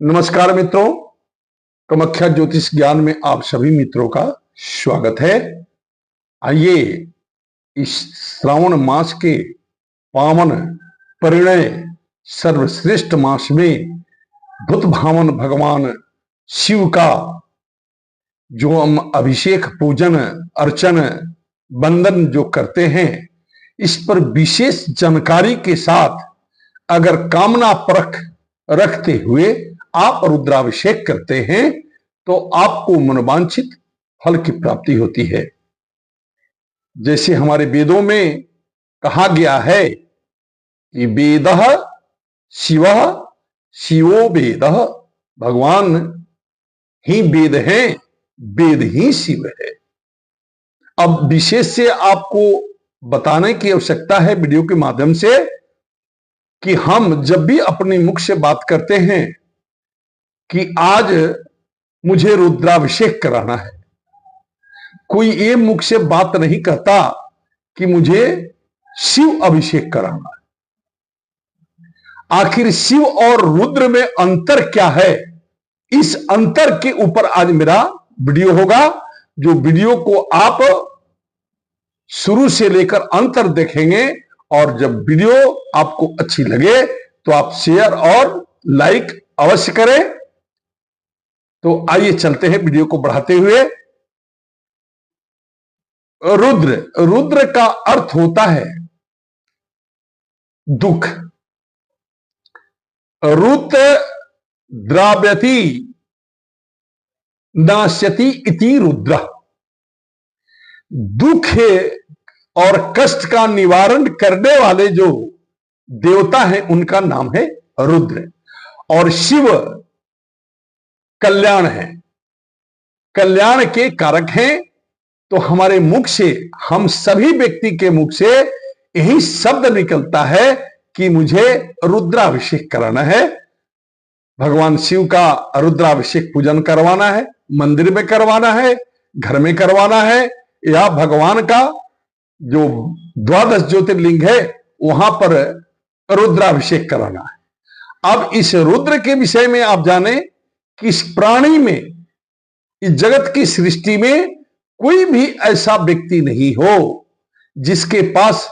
नमस्कार मित्रों, कामाख्या ज्योतिष ज्ञान में आप सभी मित्रों का स्वागत है। आइए इस श्रावण मास के पावन परिणय सर्वश्रेष्ठ मास में भूत भावन भगवान शिव का जो हम अभिषेक पूजन अर्चन बंदन जो करते हैं, इस पर विशेष जानकारी के साथ अगर कामना परख रखते हुए आप रुद्राभिषेक करते हैं तो आपको मनोवांछित फल की प्राप्ति होती है। जैसे हमारे वेदों में कहा गया है कि वेदः शिवः शिवो वेदः, भगवान ही वेद है, वेद ही शिव है। अब विशेष से आपको बताने की आवश्यकता है वीडियो के माध्यम से कि हम जब भी अपने मुख से बात करते हैं कि आज मुझे रुद्राभिषेक कराना है, कोई ये मुख से बात नहीं कहता कि मुझे शिव अभिषेक कराना है। आखिर शिव और रुद्र में अंतर क्या है, इस अंतर के ऊपर आज मेरा वीडियो होगा। जो वीडियो को आप शुरू से लेकर अंत तक देखेंगे और जब वीडियो आपको अच्छी लगे तो आप शेयर और लाइक अवश्य करें। तो आइए चलते हैं वीडियो को बढ़ाते हुए। रुद्र का अर्थ होता है दुख। रुत द्राव्यति नाश्यति इति रुद्र। दुख और कष्ट का निवारण करने वाले जो देवता हैं उनका नाम है रुद्र। और शिव कल्याण है, कल्याण के कारक हैं। तो हमारे मुख से, हम सभी व्यक्ति के मुख से यही शब्द निकलता है कि मुझे रुद्राभिषेक कराना है, भगवान शिव का रुद्राभिषेक पूजन करवाना है, मंदिर में करवाना है, घर में करवाना है, या भगवान का जो द्वादश ज्योतिर्लिंग है वहां पर रुद्राभिषेक कराना है। अब इस रुद्र के विषय में आप जाने कि इस प्राणी में, इस जगत की सृष्टि में कोई भी ऐसा व्यक्ति नहीं हो जिसके पास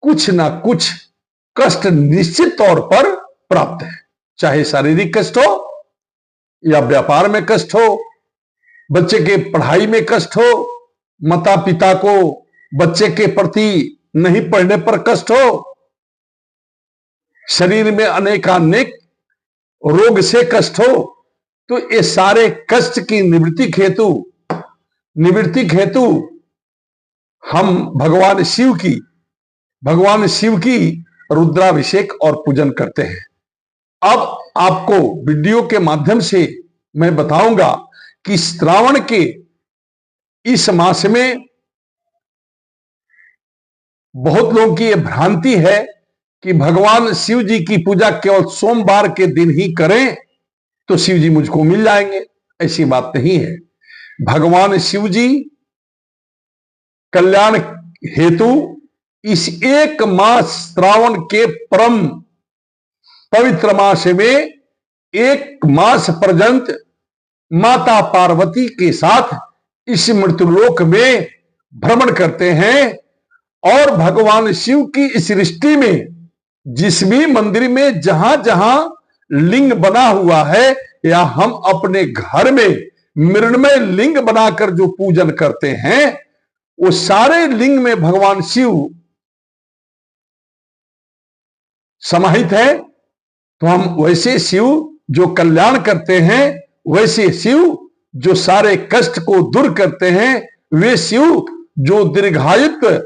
कुछ ना कुछ कष्ट निश्चित तौर पर प्राप्त है। चाहे शारीरिक कष्ट हो या व्यापार में कष्ट हो, बच्चे के पढ़ाई में कष्ट हो, माता पिता को बच्चे के प्रति नहीं पढ़ने पर कष्ट हो, शरीर में अनेकानेक रोग से कष्ट हो, तो ये सारे कष्ट की निवृत्ति हेतु हम भगवान शिव की रुद्राभिषेक और पूजन करते हैं। अब आपको वीडियो के माध्यम से मैं बताऊंगा कि श्रावण के इस मास में बहुत लोगों की यह भ्रांति है कि भगवान शिव जी की पूजा केवल सोमवार के दिन ही करें तो शिव जी मुझको मिल जाएंगे। ऐसी बात नहीं है। भगवान शिव जी कल्याण हेतु इस एक मास श्रावण के परम पवित्र मास में एक मास पर्यंत माता पार्वती के साथ इस मृत्युलोक में भ्रमण करते हैं। और भगवान शिव की इस सृष्टि में जिस भी मंदिर में जहां जहां लिंग बना हुआ है, या हम अपने घर में मृण्मय लिंग बनाकर जो पूजन करते हैं, वो सारे लिंग में भगवान शिव समाहित है। तो हम वैसे शिव जो कल्याण करते हैं, वैसे शिव जो सारे कष्ट को दूर करते हैं, वे शिव जो दीर्घायुत्व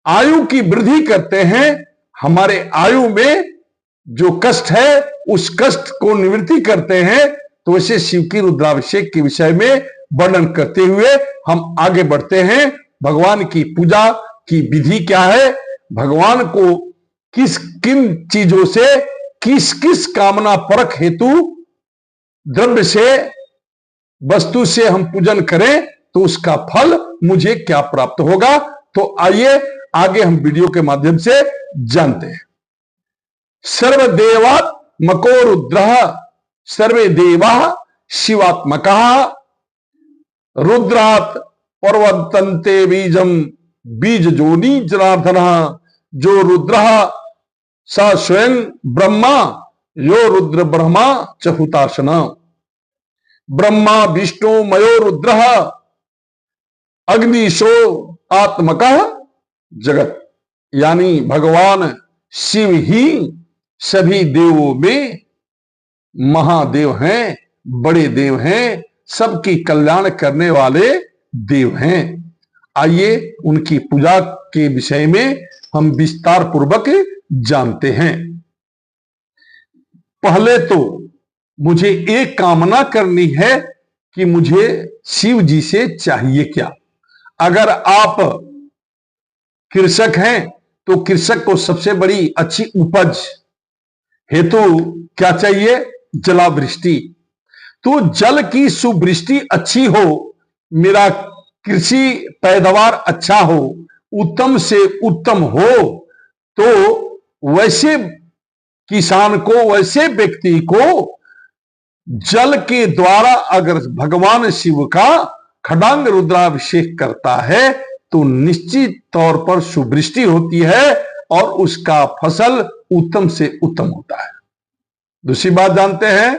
आयु की वृद्धि करते हैं, हमारे आयु में जो कष्ट है उस कष्ट को निवृत्ति करते हैं। तो वैसे शिव की रुद्राभिषेक के विषय में वर्णन करते हुए हम आगे बढ़ते हैं। भगवान की पूजा की विधि क्या है, भगवान को किस किन चीजों से, किस किस कामना परख हेतु द्रव्य से, वस्तु से हम पूजन करें तो उसका फल मुझे क्या प्राप्त होगा। तो आइए आगे हम वीडियो के माध्यम से जानते हैं। सर्वदेवात्मको रुद्रः सर्वे देवा शिवात्मका रुद्रात प्रवर्तन्ते बीजम बीज जोनी जनार्दन। जो रुद्र स स्वयं ब्रह्मा यो रुद्र ब्रह्मा च हुताशन। ब्रह्मा विष्णु मयो रुद्र अग्निशो आत्मक जगत। यानी भगवान शिव ही सभी देवों में महादेव हैं, बड़े देव हैं, सबकी कल्याण करने वाले देव हैं। आइए उनकी पूजा के विषय में हम विस्तार पूर्वक जानते हैं। पहले तो मुझे एक कामना करनी है कि मुझे शिव जी से चाहिए क्या। अगर आप कृषक हैं तो कृषक को सबसे बड़ी अच्छी उपज हेतु क्या चाहिए? जलावृष्टि। तो जल की सुवृष्टि अच्छी हो, मेरा कृषि पैदावार अच्छा हो, उत्तम से उत्तम हो, तो वैसे किसान को, वैसे व्यक्ति को जल के द्वारा अगर भगवान शिव का खडांग रुद्राभिषेक करता है तो निश्चित तौर पर सुवृष्टि होती है और उसका फसल उत्तम से उत्तम होता है। दूसरी बात जानते हैं,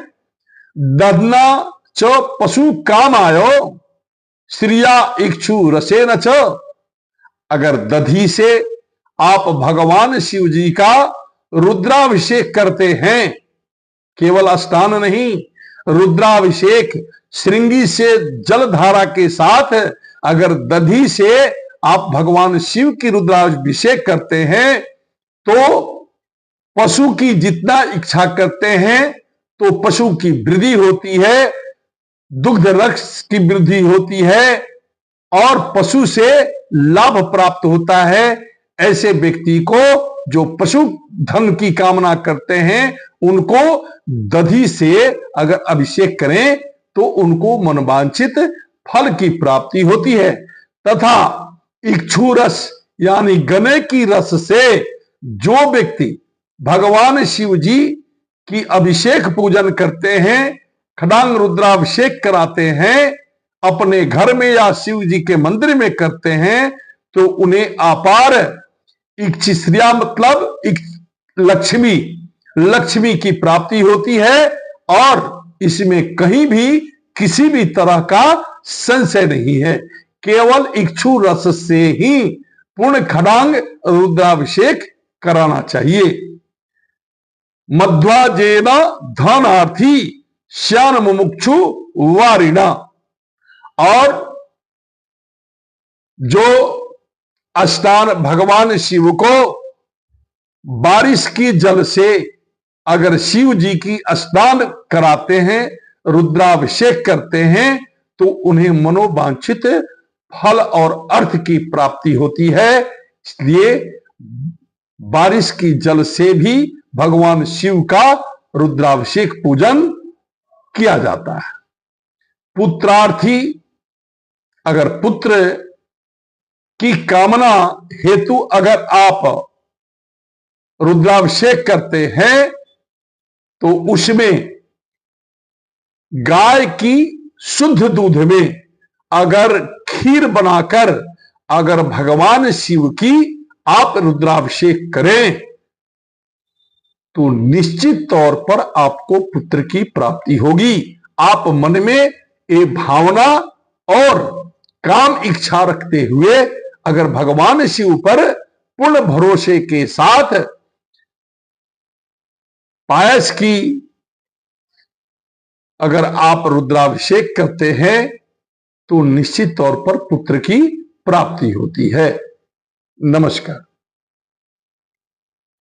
दधना च पशु काम आयो श्रिया इक्षु रसेन च। अगर दधी से आप भगवान शिव जी का रुद्राभिषेक करते हैं, केवल स्नान नहीं, रुद्राभिषेक श्रृंगी से जलधारा के साथ अगर दधी से आप भगवान शिव की रुद्राभिषेक करते हैं तो पशु की जितना इच्छा करते हैं तो पशु की वृद्धि होती है, दुग्ध रस की वृद्धि होती है और पशु से लाभ प्राप्त होता है। ऐसे व्यक्ति को जो पशु धन की कामना करते हैं उनको दधी से अगर अभिषेक करें तो उनको मनवांछित फल की प्राप्ति होती है। तथा इक्षु रस यानी गन्ने की रस से जो व्यक्ति भगवान शिव जी की अभिषेक पूजन करते हैं, खडांग रुद्राभिषेक कराते हैं, अपने घर में या शिव जी के मंदिर में करते हैं तो उन्हें अपार इक्षिश्रिया मतलब लक्ष्मी की प्राप्ति होती है और इसमें कहीं भी किसी भी तरह का संशय नहीं है। केवल इक्षु रस से ही पूर्ण खडांग रुद्राभिषेक कराना चाहिए। मध्वाजेना धनार्थी श्यान मुमुक्षु वारिणा। और जो स्नान भगवान शिव को बारिश की जल से अगर शिव जी की स्नान कराते हैं, रुद्राभिषेक करते हैं तो उन्हें मनोवांछित फल और अर्थ की प्राप्ति होती है। इसलिए बारिश की जल से भी भगवान शिव का रुद्राभिषेक पूजन किया जाता है। पुत्रार्थी अगर पुत्र की कामना हेतु अगर आप रुद्राभिषेक करते हैं तो उसमें गाय की शुद्ध दूध में अगर खीर बनाकर अगर भगवान शिव की आप रुद्राभिषेक करें तो निश्चित तौर पर आपको पुत्र की प्राप्ति होगी। आप मन में ये भावना और काम इच्छा रखते हुए अगर भगवान शिव पर पूर्ण भरोसे के साथ पायस की अगर आप रुद्राभिषेक करते हैं तो निश्चित तौर पर पुत्र की प्राप्ति होती है। नमस्कार।